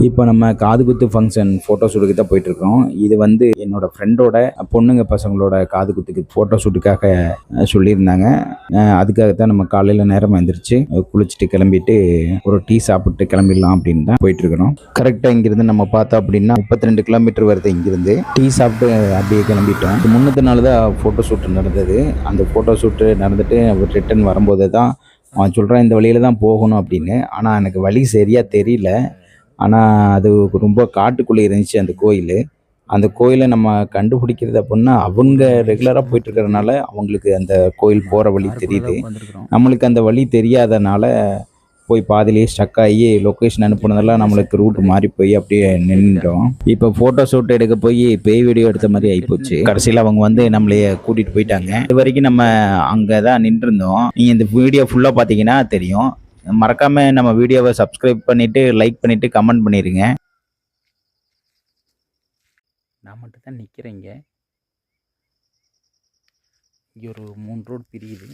இப்போ நம்ம காதுகுத்து ஃபங்க்ஷன் ஃபோட்டோ ஷூட்டுக்கு தான் போயிட்டுருக்கோம். இது வந்து என்னோட ஃப்ரெண்டோட பொண்ணுங்க பசங்களோட காதுகுத்துக்கு ஃபோட்டோ ஷூட்டுக்காக சொல்லியிருந்தாங்க. அதுக்காக தான் நம்ம காலையில் நேரமாக எந்திரிச்சு குளிச்சுட்டு கிளம்பிட்டு ஒரு டீ சாப்பிட்டு கிளம்பிடலாம் அப்படின்னு தான் போயிட்டுருக்கிறோம். கரெக்டாக இங்கேருந்து நம்ம பார்த்தோம் அப்படின்னா 32 கிலோமீட்டர் வருது. இங்கேருந்து டீ சாப்பிட்டு அப்படியே கிளம்பிட்டோம். முன்னத்து நாள் தான் ஃபோட்டோ ஷூட் நடந்தது. அந்த ஃபோட்டோ ஷூட்டு நடந்துட்டு ரிட்டன் வரும்போது தான் அவன் சொல்கிறான் இந்த வழியில் தான் போகணும் அப்படின்னு. ஆனால் எனக்கு வழி சரியாக தெரியல. ஆனால் அது ரொம்ப காட்டுக்குள்ளே இருந்துச்சு அந்த கோயில். அந்த கோயிலை நம்ம கண்டுபிடிக்கிறது அப்படின்னா அவங்க ரெகுலராக போயிட்டுருக்கறனால அவங்களுக்கு அந்த கோயில் போகிற வழி தெரியுது. நம்மளுக்கு அந்த வழி தெரியாதனால போய் பாதிலேயே ஸ்டக் ஆகி லொக்கேஷன் அனுப்புனதெல்லாம் நம்மளுக்கு ரூட் மாறி போய் அப்படியே நின்றோம். இப்போ ஃபோட்டோ ஷூட் எடுக்க போய் பேய் வீடியோ எடுத்த மாதிரி ஆகிப்போச்சு. கடைசியில் அவங்க வந்து நம்மளைய கூட்டிகிட்டு போயிட்டாங்க. இது வரைக்கும் நம்ம அங்கே தான் நின்றுருந்தோம். நீங்கள் இந்த வீடியோ ஃபுல்லாக பார்த்தீங்கன்னா தெரியும். மறக்காம நம்ம வீடியோவை சப்ஸ்கிரைப் பண்ணிட்டு லைக் பண்ணிட்டு கமெண்ட் பண்ணிருங்க. நான் மட்டும் தான் நிற்கிறேன். இங்கே ஒரு 3 ரோடு பிரியுது.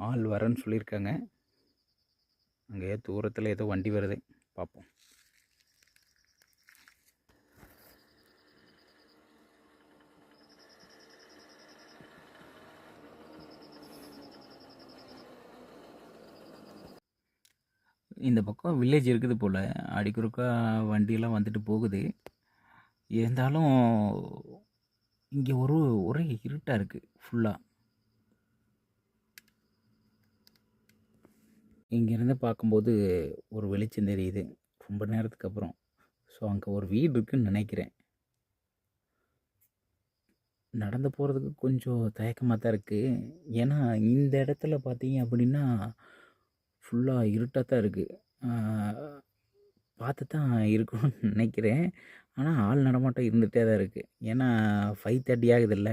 ஆள் வரேன்னு சொல்லியிருக்காங்க. அங்கே தூரத்தில் ஏதோ வண்டி வருது, பார்ப்போம். இந்த பக்கம் வில்லேஜ் இருக்குது போல். அடிக்குறுக்கா வண்டியெல்லாம் வந்துட்டு போகுது. இருந்தாலும் இங்கே ஒரே இருட்டாக இருக்குது ஃபுல்லாக. இங்கேருந்து பார்க்கும்போது ஒரு வெளிச்சம் தெரியுது ரொம்ப நேரத்துக்கு அப்புறம். ஸோ அங்கே ஒரு வீடு இருக்குதுன்னு நினைக்கிறேன். நடந்து போகிறதுக்கு கொஞ்சம் தயக்கமாக தான் இருக்குது. ஏன்னா இந்த இடத்துல பார்த்தீங்க அப்படின்னா ஃபுல்லாக இருட்டாக தான் இருக்குது. பார்த்து தான் இருக்கணும்னு நினைக்கிறேன். ஆனால் ஆள் நடமாட்டம் இருந்துகிட்டே தான் இருக்குது. ஏன்னா 5:30 ஆகுதுல்ல,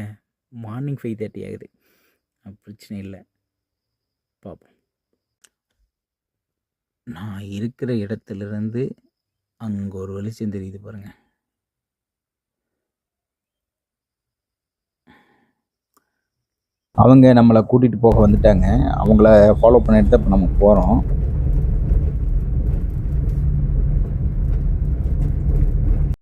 மார்னிங் 5:30 ஆகுது. பிரச்சனை இல்லை, பார்ப்போம். நான் இருக்கிற இடத்துலேருந்து அங்கே ஒரு வெளிச்சம் தெரியுது பாருங்கள். அவங்க நம்மளை கூட்டிகிட்டு போக வந்துட்டாங்க. அவங்கள ஃபாலோ பண்ணிட்டு தான் இப்போ நம்ம போகிறோம்.